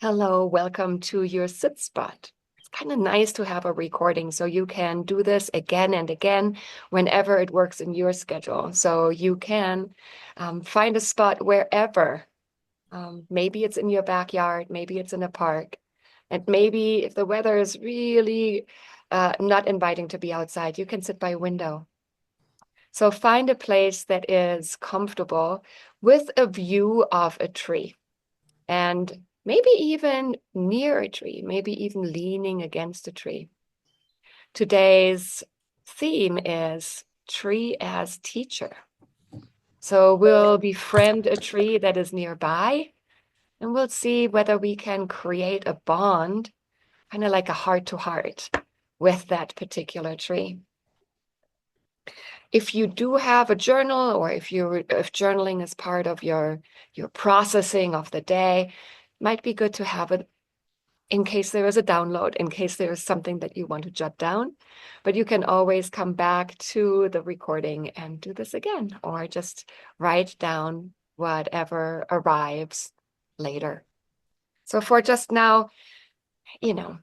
Hello, welcome to your sit spot. It's kind of nice to have a recording so you can do this again and again whenever it works in your schedule. So you can find a spot wherever. Maybe it's in your backyard, maybe it's in a park, and maybe if the weather is really not inviting to be outside, you can sit by a window. So find a place that is comfortable with a view of a tree. And maybe even near a tree, maybe even leaning against a tree. Today's theme is tree as teacher. So we'll befriend a tree that is nearby and we'll see whether we can create a bond, kind of like a heart to heart with that particular tree. If you do have a journal or if journaling is part of your processing of the day, might be good to have it in case there is a download, in case there is something that you want to jot down. But you can always come back to the recording and do this again, or just write down whatever arrives later. So for just now, you know,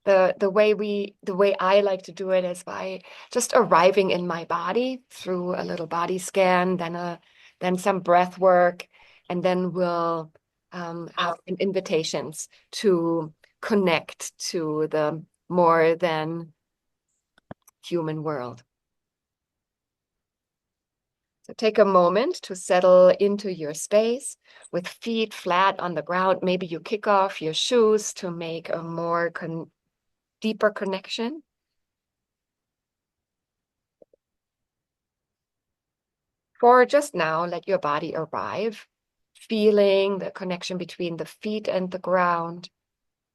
the way I like to do it is by just arriving in my body through a little body scan, then some breath work, and then we'll have invitations to connect to the more than human world. So take a moment to settle into your space with feet flat on the ground. Maybe you kick off your shoes to make a more deeper connection. For just now, let your body arrive, feeling the connection between the feet and the ground,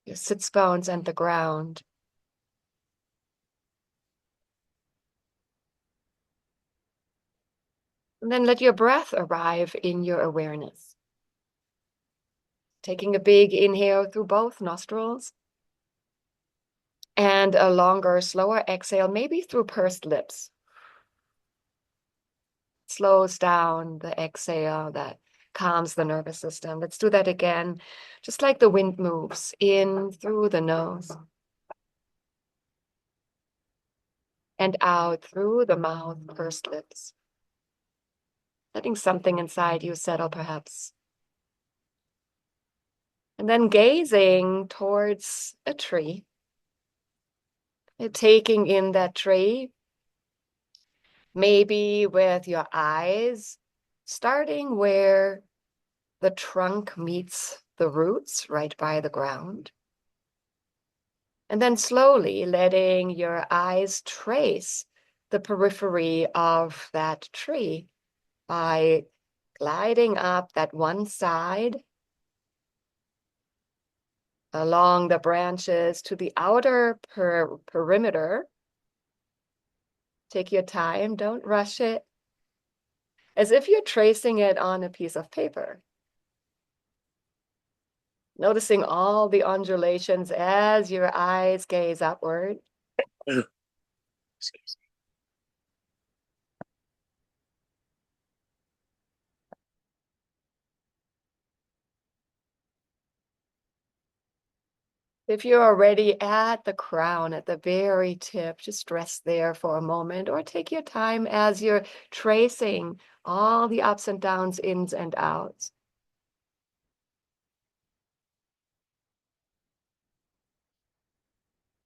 your sits bones and the ground. And then let your breath arrive in your awareness. Taking a big inhale through both nostrils and a longer, slower exhale, maybe through pursed lips. Slows down the exhale that calms the nervous system. Let's do that again, just like the wind moves in through the nose and out through the mouth, pursed lips. Letting something inside you settle, perhaps. And then gazing towards a tree, and taking in that tree, maybe with your eyes, starting where the trunk meets the roots, right by the ground. And then slowly letting your eyes trace the periphery of that tree by gliding up that one side along the branches to the outer perimeter. Take your time, don't rush it, as if you're tracing it on a piece of paper. Noticing all the undulations as your eyes gaze upward. Excuse me. If you're already at the crown, at the very tip, just rest there for a moment or take your time as you're tracing all the ups and downs, ins and outs.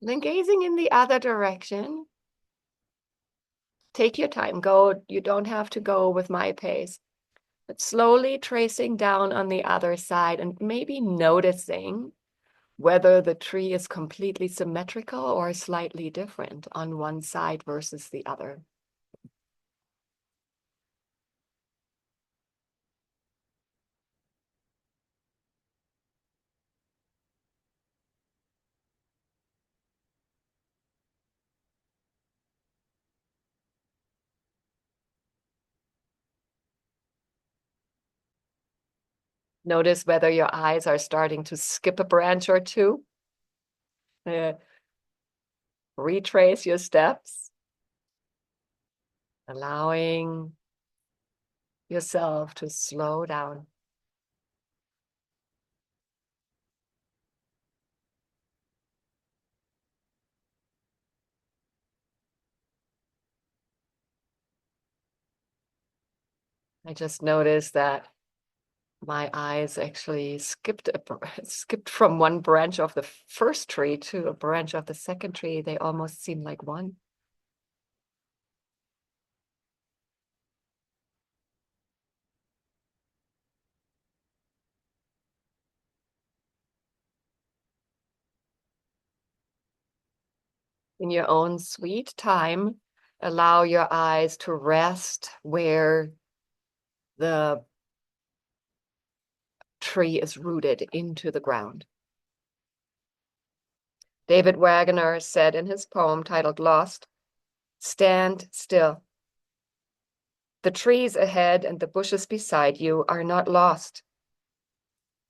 Then gazing in the other direction. Take your time, you don't have to go with my pace, but slowly tracing down on the other side and maybe noticing whether the tree is completely symmetrical or slightly different on one side versus the other. Notice whether your eyes are starting to skip a branch or two. Retrace your steps, allowing yourself to slow down. I just noticed that my eyes actually skipped from one branch of the first tree to a branch of the second tree. They almost seem like one. In your own sweet time, allow your eyes to rest where the tree is rooted into the ground. David Wagner said in his poem titled Lost, "Stand still. The trees ahead and the bushes beside you are not lost.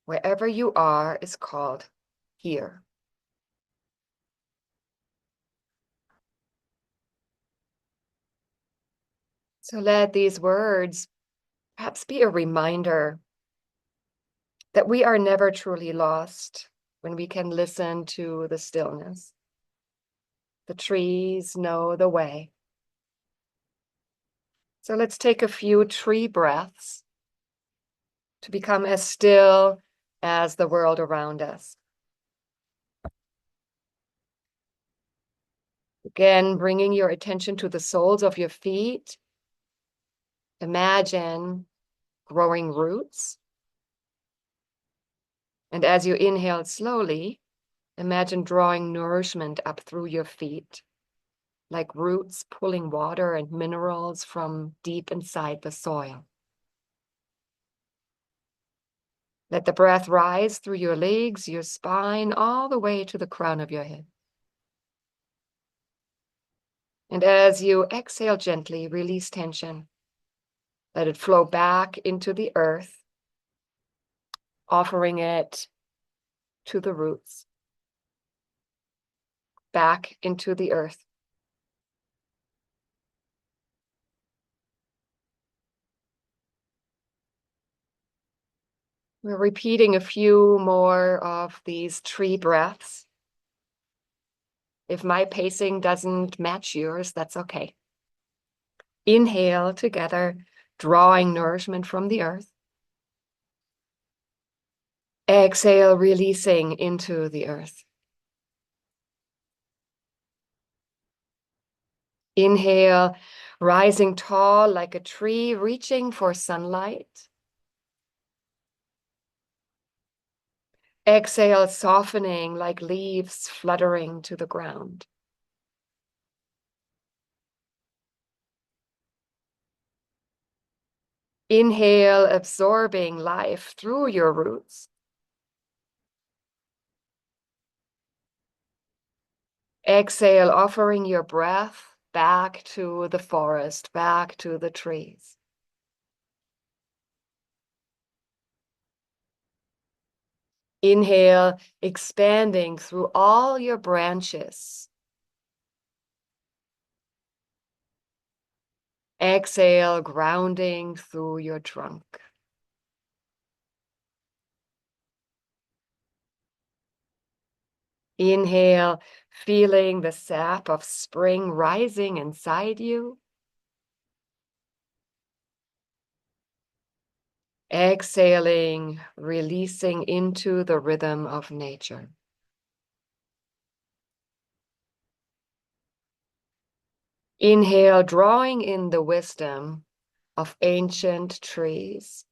Wherever you are is called here." So let these words perhaps be a reminder that we are never truly lost when we can listen to the stillness. The trees know the way. So let's take a few tree breaths to become as still as the world around us. Again, bringing your attention to the soles of your feet. Imagine growing roots. And as you inhale slowly, imagine drawing nourishment up through your feet, like roots pulling water and minerals from deep inside the soil. Let the breath rise through your legs, your spine, all the way to the crown of your head. And as you exhale gently, release tension. Let it flow back into the earth, offering it to the roots, back into the earth. We're repeating a few more of these tree breaths. If my pacing doesn't match yours, that's okay. Inhale together, drawing nourishment from the earth. Exhale, releasing into the earth. Inhale, rising tall like a tree, reaching for sunlight. Exhale, softening like leaves fluttering to the ground. Inhale, absorbing life through your roots. Exhale, offering your breath back to the forest, back to the trees. Inhale, expanding through all your branches. Exhale, grounding through your trunk. Inhale, feeling the sap of spring rising inside you. Exhaling, releasing into the rhythm of nature. Inhale, drawing in the wisdom of ancient trees,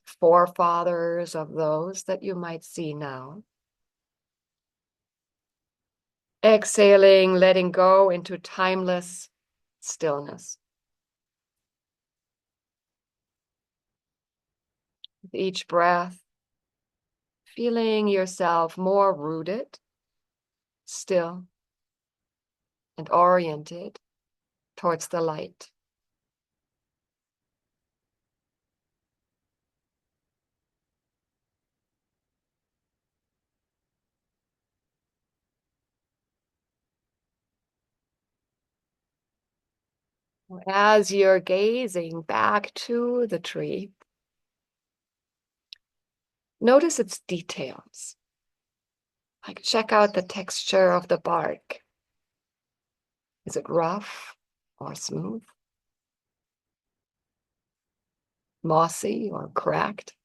forefathers of those that you might see now. Exhaling, letting go into timeless stillness. With each breath, feeling yourself more rooted, still, and oriented towards the light. As you're gazing back to the tree, notice its details. Like check out the texture of the bark. Is it rough or smooth? mossy or cracked.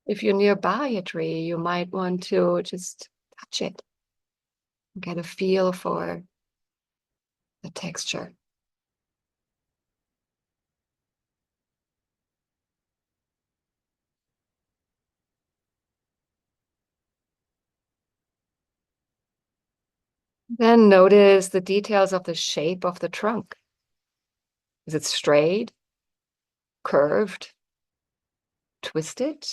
If you're nearby a tree, you might want to just touch it, get a feel for the texture. Then notice the details of the shape of the trunk. Is it straight, curved, twisted?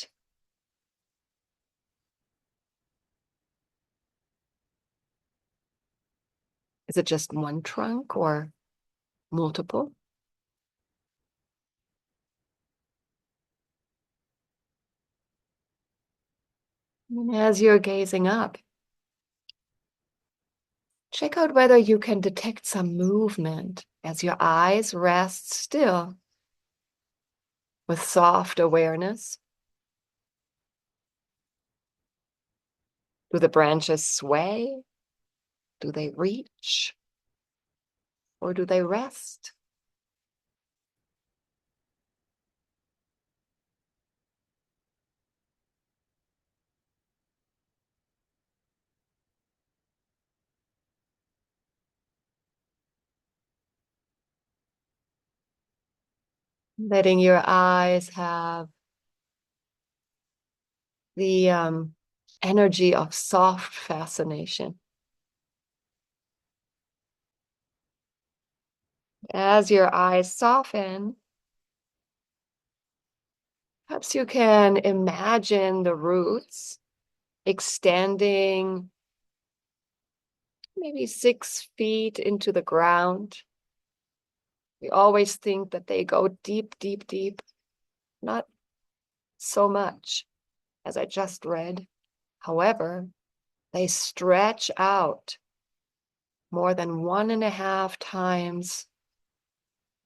Is it just one trunk or multiple? And as you're gazing up, check out whether you can detect some movement as your eyes rest still with soft awareness. Do the branches sway? Do they reach? Or do they rest? Letting your eyes have the energy of soft fascination. As your eyes soften, perhaps you can imagine the roots extending maybe 6 feet into the ground. We always think that they go deep, deep, deep. Not so much, as I just read. However, they stretch out more than 1.5 times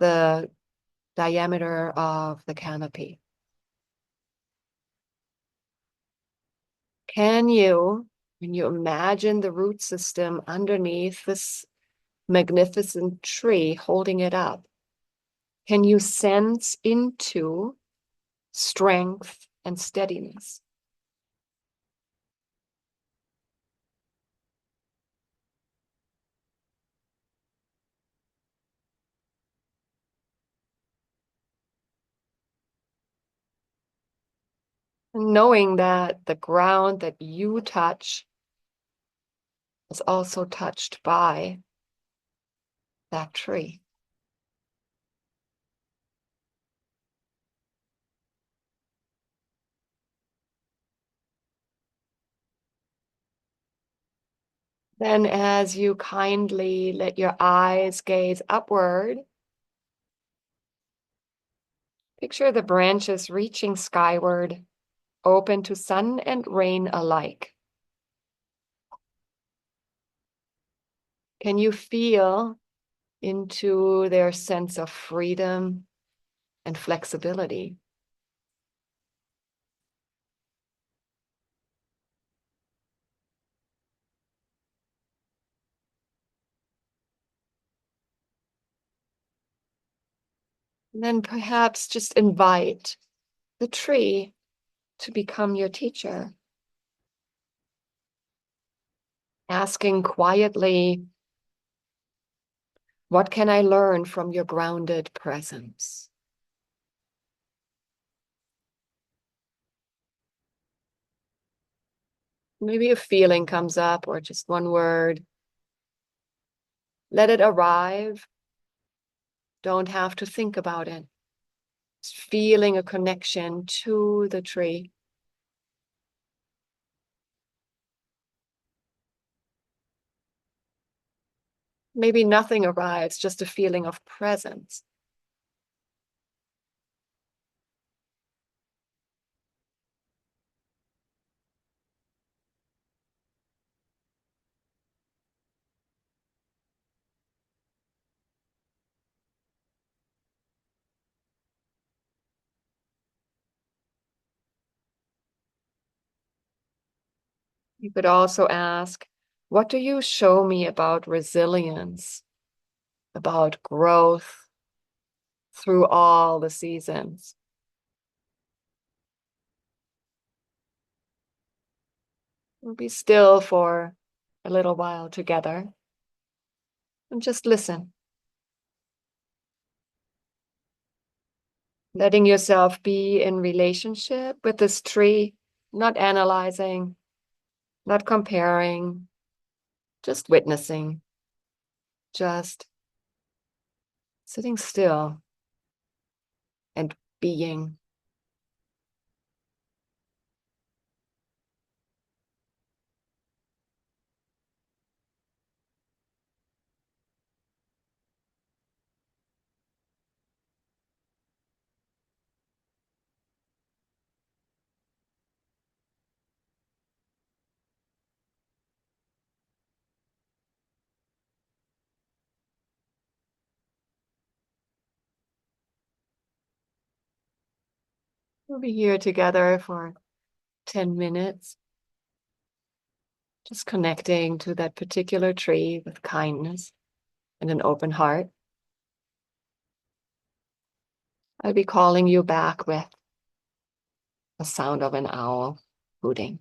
the diameter of the canopy. Can you, when you imagine the root system underneath this magnificent tree holding it up, can you sense into strength and steadiness? Knowing that the ground that you touch is also touched by that tree. Then, as you kindly let your eyes gaze upward, picture the branches reaching skyward, open to sun and rain alike. Can you feel into their sense of freedom and flexibility? And then perhaps just invite the tree to become your teacher, asking quietly, what can I learn from your grounded presence? Maybe a feeling comes up or just one word. Let it arrive. Don't have to think about it. Just feeling a connection to the tree. Maybe nothing arrives, just a feeling of presence. You could also ask, What do you show me about resilience, about growth through all the seasons? We'll be still for a little while together and just listen, letting yourself be in relationship with this tree, not analyzing, not comparing, just witnessing, just sitting still and being. We'll be here together for 10 minutes, just connecting to that particular tree with kindness and an open heart. I'll be calling you back with the sound of an owl hooting.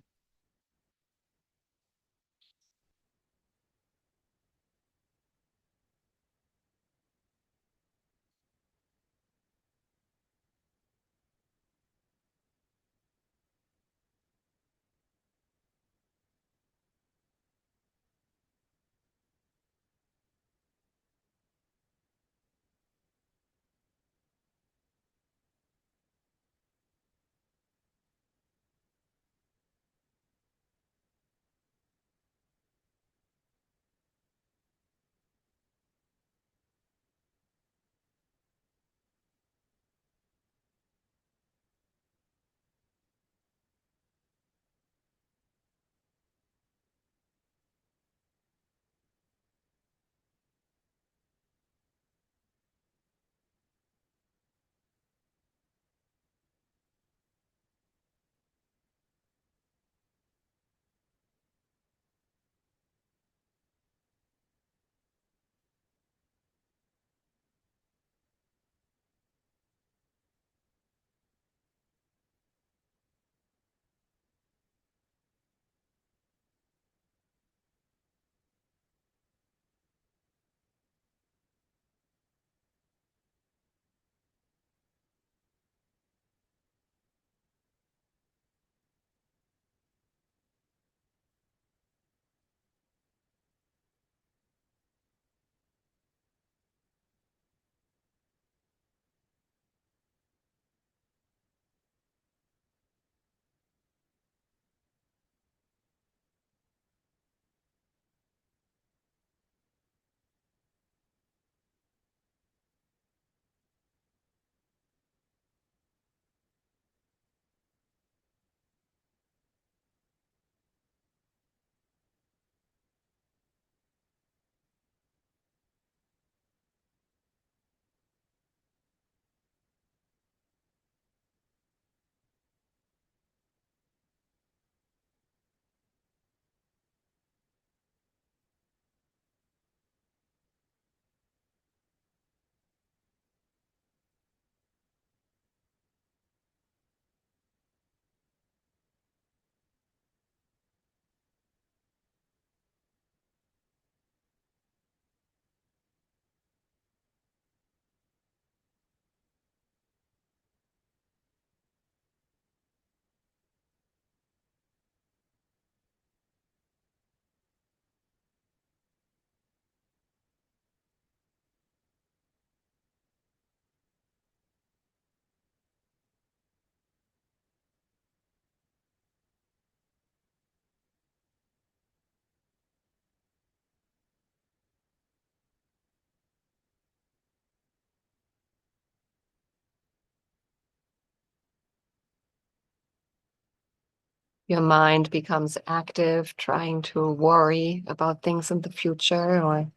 Your mind becomes active, trying to worry about things in the future or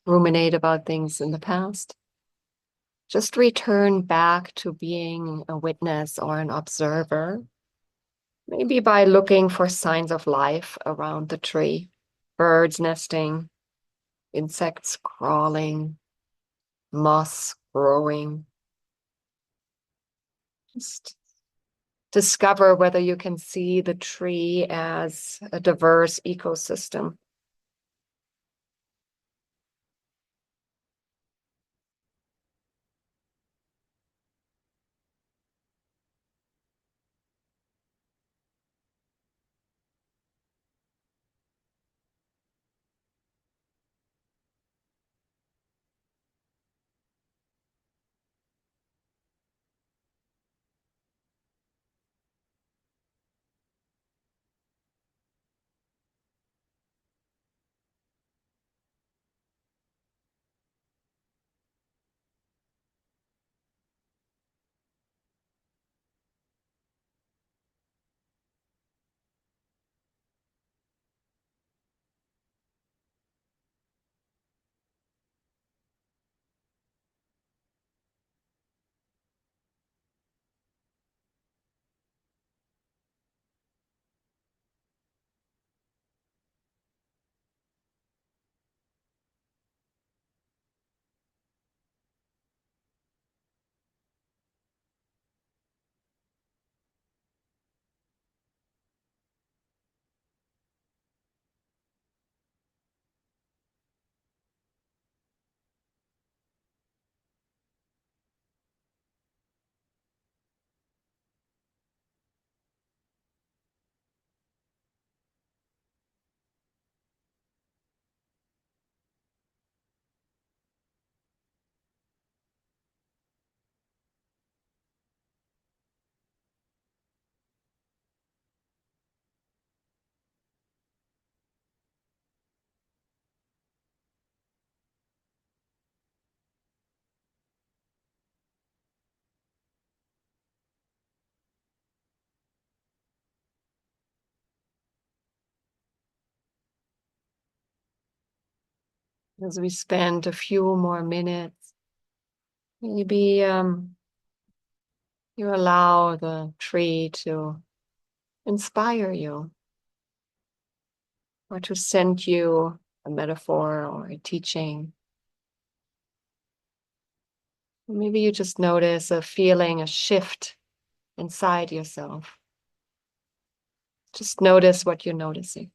ruminate about things in the past. Just return back to being a witness or an observer, maybe by looking for signs of life around the tree. birds nesting, insects crawling, moss growing. Just discover whether you can see the tree as a diverse ecosystem. As we spend a few more minutes, maybe you allow the tree to inspire you or to send you a metaphor or a teaching. Maybe you just notice a feeling, a shift inside yourself. Just notice what you're noticing.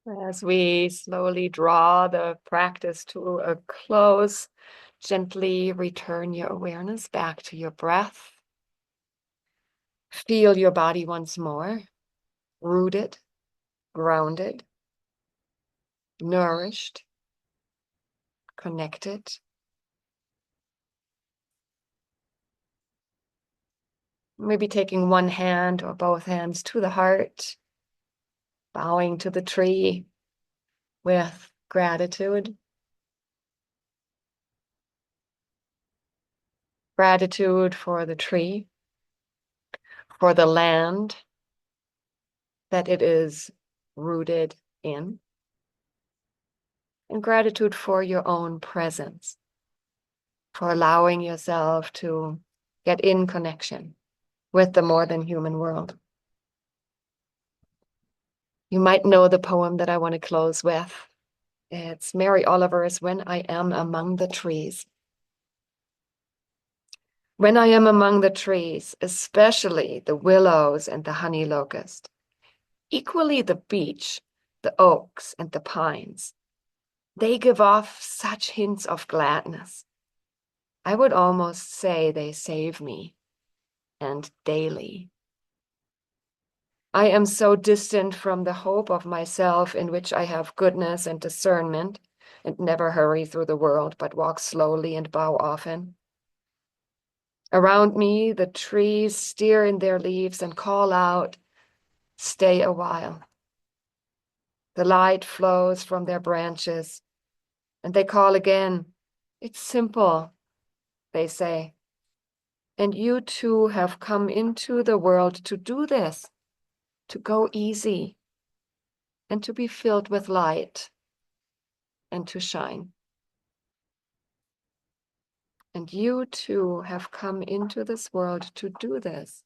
As we slowly draw the practice to a close, gently return your awareness back to your breath. Feel your body once more, rooted, grounded, nourished, connected. Maybe taking one hand or both hands to the heart, bowing to the tree with gratitude. Gratitude for the tree, for the land that it is rooted in, and gratitude for your own presence, for allowing yourself to get in connection with the more than human world. You might know the poem that I want to close with. It's Mary Oliver's When I Am Among the Trees. When I am among the trees, especially the willows and the honey locust, equally the beech, the oaks and the pines, they give off such hints of gladness. I would almost say they save me, and daily. I am so distant from the hope of myself in which I have goodness and discernment, and never hurry through the world, but walk slowly and bow often. Around me, the trees stir in their leaves and call out, stay a while. The light flows from their branches, and they call again. It's simple, they say. And you too have come into the world to do this, to go easy, and to be filled with light, and to shine. And you too have come into this world to do this,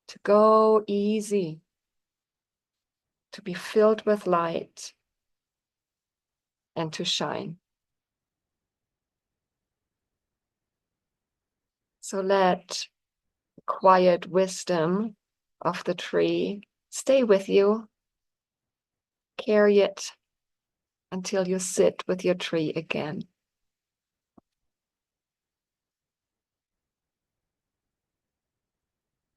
to go easy, to be filled with light, and to shine. So let the quiet wisdom of the tree stay with you. Carry it until you sit with your tree again.